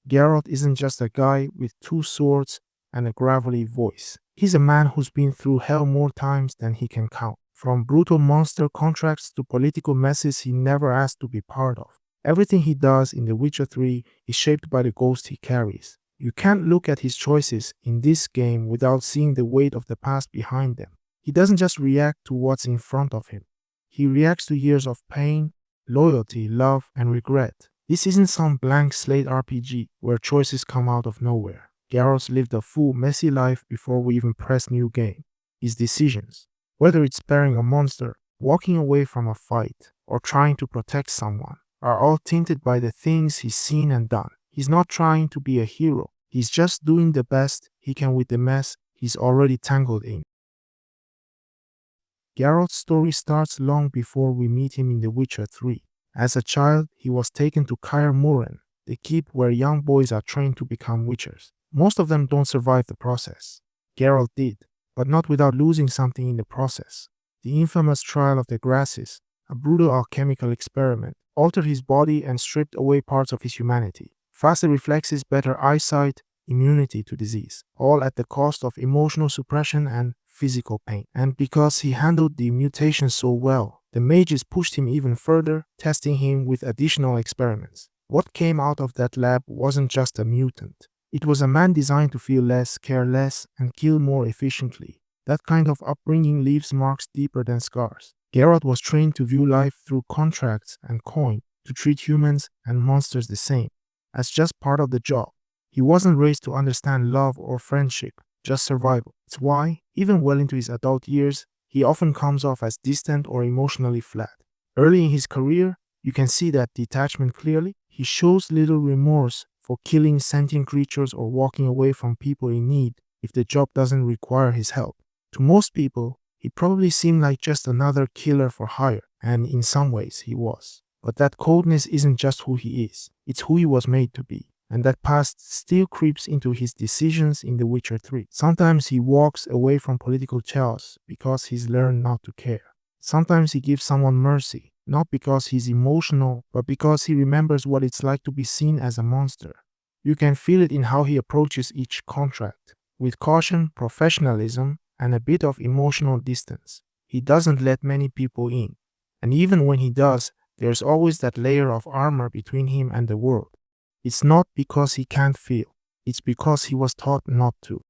Geralt isn't just a guy with two swords and a gravelly voice. He's a man who's been through hell more times than he can count. From brutal monster contracts to political messes he never asked to be part of. Everything he does in The Witcher 3 is shaped by the ghost he carries. You can't look at his choices in this game without seeing the weight of the past behind them. He doesn't just react to what's in front of him. He reacts to years of pain, loyalty, love, and regret. This isn't some blank slate RPG where choices come out of nowhere. Geralt's lived a full, messy life before we even press new game. His decisions, whether it's sparing a monster, walking away from a fight, or trying to protect someone, are all tainted by the things he's seen and done. He's not trying to be a hero, he's just doing the best he can with the mess he's already tangled in. Geralt's story starts long before we meet him in The Witcher 3. As a child, he was taken to Kaer Morhen, the keep where young boys are trained to become witchers. Most of them don't survive the process. Geralt did, but not without losing something in the process. The infamous trial of the grasses, a brutal alchemical experiment, altered his body and stripped away parts of his humanity. Faster reflexes, better eyesight, immunity to disease, all at the cost of emotional suppression and physical pain. And because he handled the mutation so well, the mages pushed him even further, testing him with additional experiments. What came out of that lab wasn't just a mutant. It was a man designed to feel less, care less, and kill more efficiently. That kind of upbringing leaves marks deeper than scars. Geralt was trained to view life through contracts and coin, to treat humans and monsters the same, as just part of the job. He wasn't raised to understand love or friendship, just survival. It's why, even well into his adult years, he often comes off as distant or emotionally flat. Early in his career, you can see that detachment clearly. He shows little remorse for killing sentient creatures or walking away from people in need if the job doesn't require his help. To most people, he probably seemed like just another killer for hire, and in some ways he was. But that coldness isn't just who he is, it's who he was made to be. And that past still creeps into his decisions in The Witcher 3. Sometimes he walks away from political chaos because he's learned not to care. Sometimes he gives someone mercy, not because he's emotional, but because he remembers what it's like to be seen as a monster. You can feel it in how he approaches each contract, with caution, professionalism, and a bit of emotional distance. He doesn't let many people in, and even when he does, there's always that layer of armor between him and the world. It's not because he can't feel, it's because he was taught not to.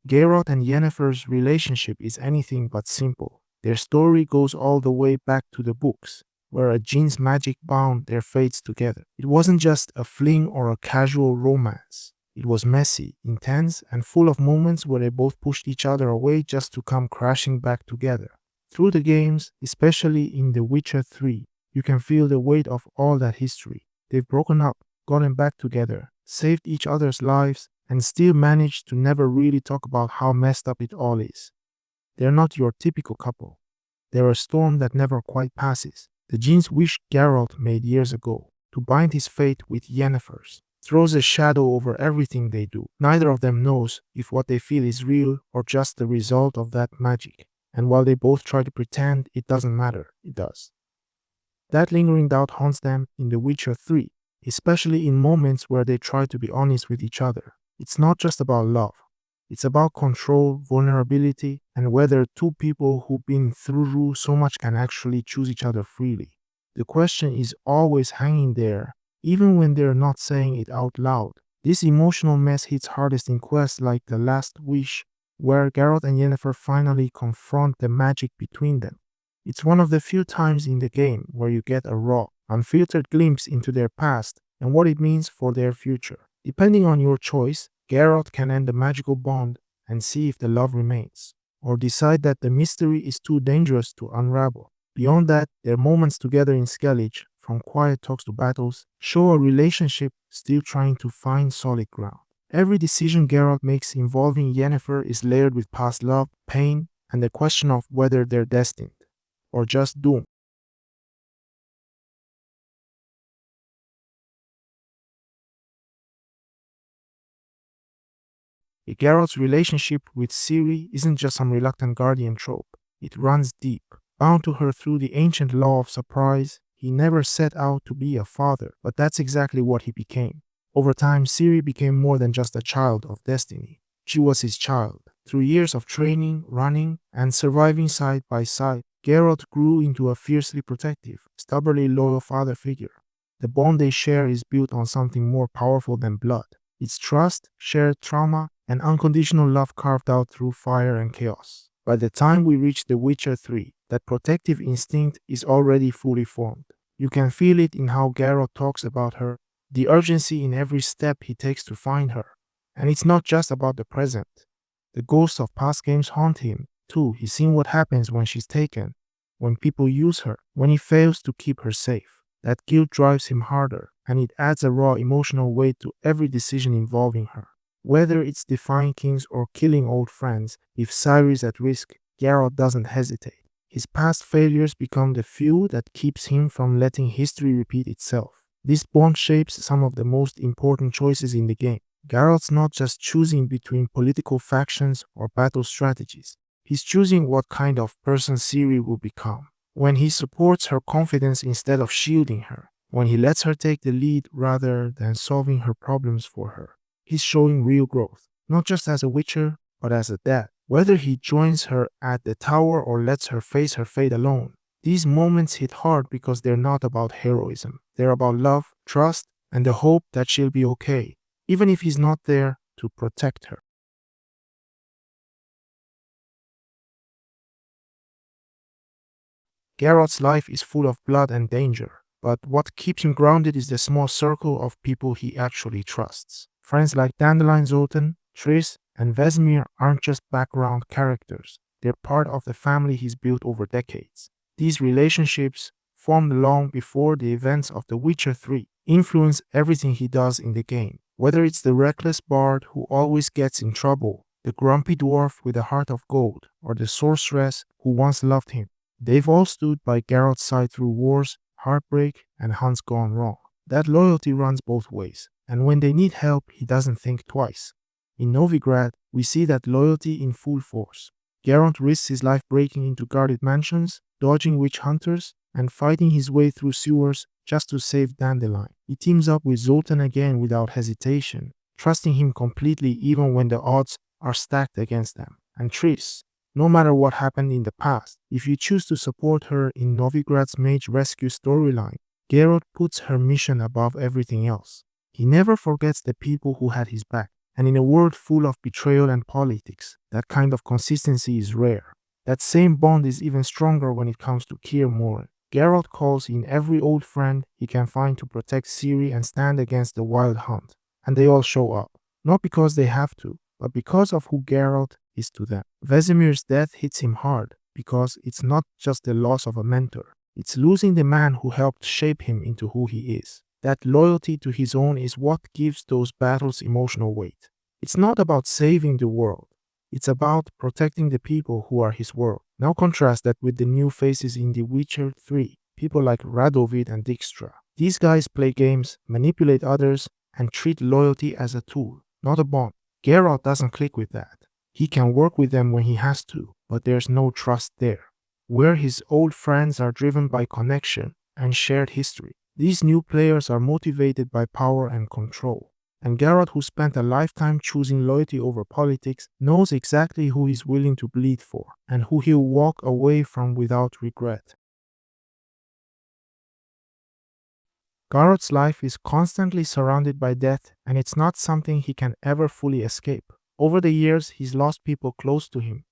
Geralt and Yennefer's relationship is anything but simple. Their story goes all the way back to the books, where a gene's magic bound their fates together. It wasn't just a fling or a casual romance. It was messy, intense, and full of moments where they both pushed each other away just to come crashing back together. Through the games, especially in The Witcher 3, you can feel the weight of all that history. They've broken up, gotten back together, saved each other's lives, and still managed to never really talk about how messed up it all is. They're not your typical couple. They're a storm that never quite passes. The gene's wish Geralt made years ago, to bind his fate with Yennefer's, throws a shadow over everything they do. Neither of them knows if what they feel is real or just the result of that magic. And while they both try to pretend it doesn't matter, it does. That lingering doubt haunts them in The Witcher 3, especially in moments where they try to be honest with each other. It's not just about love. It's about control, vulnerability, and whether two people who've been through so much can actually choose each other freely. The question is always hanging there, even when they're not saying it out loud. This emotional mess hits hardest in quests like The Last Wish, where Geralt and Yennefer finally confront the magic between them. It's one of the few times in the game where you get a raw, unfiltered glimpse into their past and what it means for their future. Depending on your choice, Geralt can end the magical bond and see if the love remains, or decide that the mystery is too dangerous to unravel. Beyond that, their moments together in Skellige, from quiet talks to battles, show a relationship still trying to find solid ground. Every decision Geralt makes involving Yennefer is layered with past love, pain, and the question of whether they're destined or just doomed. Geralt's relationship with Ciri isn't just some reluctant guardian trope. It runs deep. Bound to her through the ancient law of surprise, He never set out to be a father, but that's exactly what he became. Over time, Ciri became more than just a child of destiny. She was his child. Through years of training, running, and surviving side by side, Geralt grew into a fiercely protective, stubbornly loyal father figure. The bond they share is built on something more powerful than blood. It's trust, shared trauma, and unconditional love carved out through fire and chaos. By the time we reach The Witcher 3, that protective instinct is already fully formed. You can feel it in how Geralt talks about her, the urgency in every step he takes to find her. And it's not just about the present. The ghosts of past games haunt him, too. He's seen what happens when she's taken, when people use her, when he fails to keep her safe. That guilt drives him harder, and it adds a raw emotional weight to every decision involving her. Whether it's defying kings or killing old friends, if Ciri is at risk, Geralt doesn't hesitate. His past failures become the fuel that keeps him from letting history repeat itself. This bond shapes some of the most important choices in the game. Geralt's not just choosing between political factions or battle strategies. He's choosing what kind of person Ciri will become. When he supports her confidence instead of shielding her, when he lets her take the lead rather than solving her problems for her, he's showing real growth, not just as a witcher, but as a dad. Whether he joins her at the tower or lets her face her fate alone, these moments hit hard because they're not about heroism. They're about love, trust, and the hope that she'll be okay, even if he's not there to protect her. Geralt's life is full of blood and danger, but what keeps him grounded is the small circle of people he actually trusts. Friends like Dandelion Zoltan, Triss, and Vesemir aren't just background characters, they're part of the family he's built over decades. These relationships, formed long before the events of The Witcher 3, influence everything he does in the game. Whether it's the reckless bard who always gets in trouble, the grumpy dwarf with a heart of gold, or the sorceress who once loved him, they've all stood by Geralt's side through wars, heartbreak, and hunts gone wrong. That loyalty runs both ways, and when they need help, he doesn't think twice. In Novigrad, we see that loyalty in full force. Geralt risks his life breaking into guarded mansions, dodging witch hunters, and fighting his way through sewers just to save Dandelion. He teams up with Zoltan again without hesitation, trusting him completely even when the odds are stacked against them. And Triss, no matter what happened in the past, if you choose to support her in Novigrad's mage rescue storyline, Geralt puts her mission above everything else. He never forgets the people who had his back, and in a world full of betrayal and politics, that kind of consistency is rare. That same bond is even stronger when it comes to Kaer Morhen. Geralt calls in every old friend he can find to protect Ciri and stand against the Wild Hunt, and they all show up, not because they have to, but because of who Geralt is to them. Vesemir's death hits him hard because it's not just the loss of a mentor, it's losing the man who helped shape him into who he is. That loyalty to his own is what gives those battles emotional weight. It's not about saving the world, it's about protecting the people who are his world. Now contrast that with the new faces in The Witcher 3, people like Radovid and Dijkstra. These guys play games, manipulate others, and treat loyalty as a tool, not a bond. Geralt doesn't click with that. He can work with them when he has to, but there's no trust there. Where his old friends are driven by connection and shared history, these new players are motivated by power and control. And Geralt, who spent a lifetime choosing loyalty over politics, knows exactly who he's willing to bleed for and who he'll walk away from without regret. Geralt's life is constantly surrounded by death, and it's not something he can ever fully escape. Over the years, he's lost people close to him.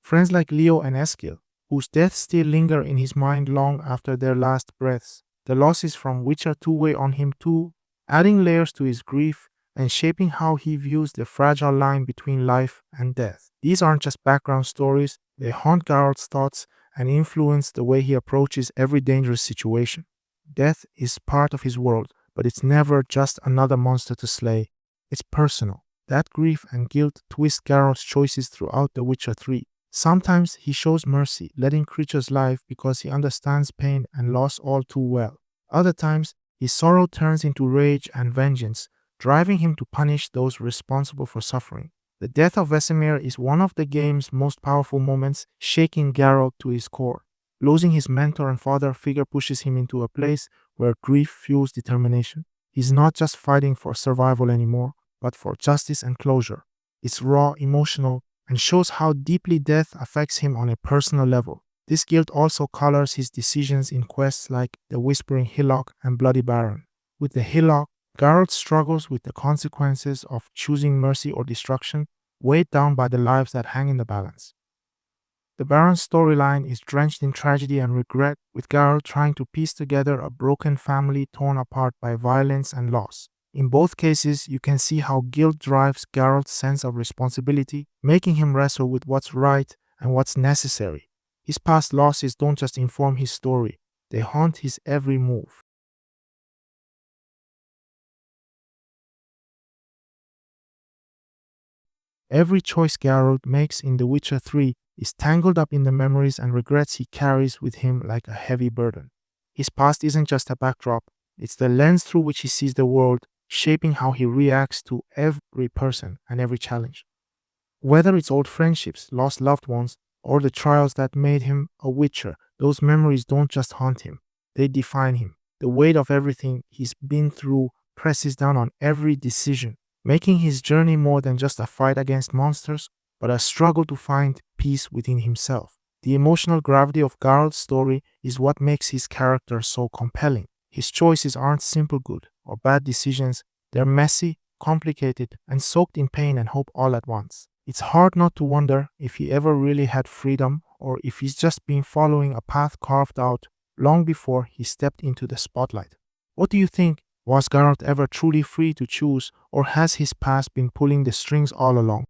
Friends like Leo and Eskil, whose deaths still linger in his mind long after their last breaths. The losses from Witcher 2 weigh on him too, adding layers to his grief and shaping how he views the fragile line between life and death. These aren't just background stories, they haunt Geralt's thoughts and influence the way he approaches every dangerous situation. Death is part of his world, but it's never just another monster to slay. It's personal. That grief and guilt twist Geralt's choices throughout The Witcher 3. Sometimes he shows mercy, letting creatures live because he understands pain and loss all too well. Other times, his sorrow turns into rage and vengeance, driving him to punish those responsible for suffering. The death of Vesemir is one of the game's most powerful moments, shaking Geralt to his core. Losing his mentor and father figure pushes him into a place where grief fuels determination. He's not just fighting for survival anymore, but for justice and closure. It's raw, emotional, and shows how deeply death affects him on a personal level. This guilt also colors his decisions in quests like the Whispering Hillock and Bloody Baron. With the Hillock, Geralt struggles with the consequences of choosing mercy or destruction, weighed down by the lives that hang in the balance. The Baron's storyline is drenched in tragedy and regret, with Geralt trying to piece together a broken family torn apart by violence and loss. In both cases, you can see how guilt drives Geralt's sense of responsibility, making him wrestle with what's right and what's necessary. His past losses don't just inform his story, they haunt his every move. Every choice Geralt makes in The Witcher 3 is tangled up in the memories and regrets he carries with him like a heavy burden. His past isn't just a backdrop, it's the lens through which he sees the world, shaping how he reacts to every person and every challenge. Whether it's old friendships, lost loved ones, or the trials that made him a Witcher, those memories don't just haunt him, they define him. The weight of everything he's been through presses down on every decision, making his journey more than just a fight against monsters, but a struggle to find peace within himself. The emotional gravity of Geralt's story is what makes his character so compelling. His choices aren't simple good or bad decisions, they're messy, complicated, and soaked in pain and hope all at once. It's hard not to wonder if he ever really had freedom or if he's just been following a path carved out long before he stepped into the spotlight. What do you think? Was Geralt ever truly free to choose, or has his past been pulling the strings all along?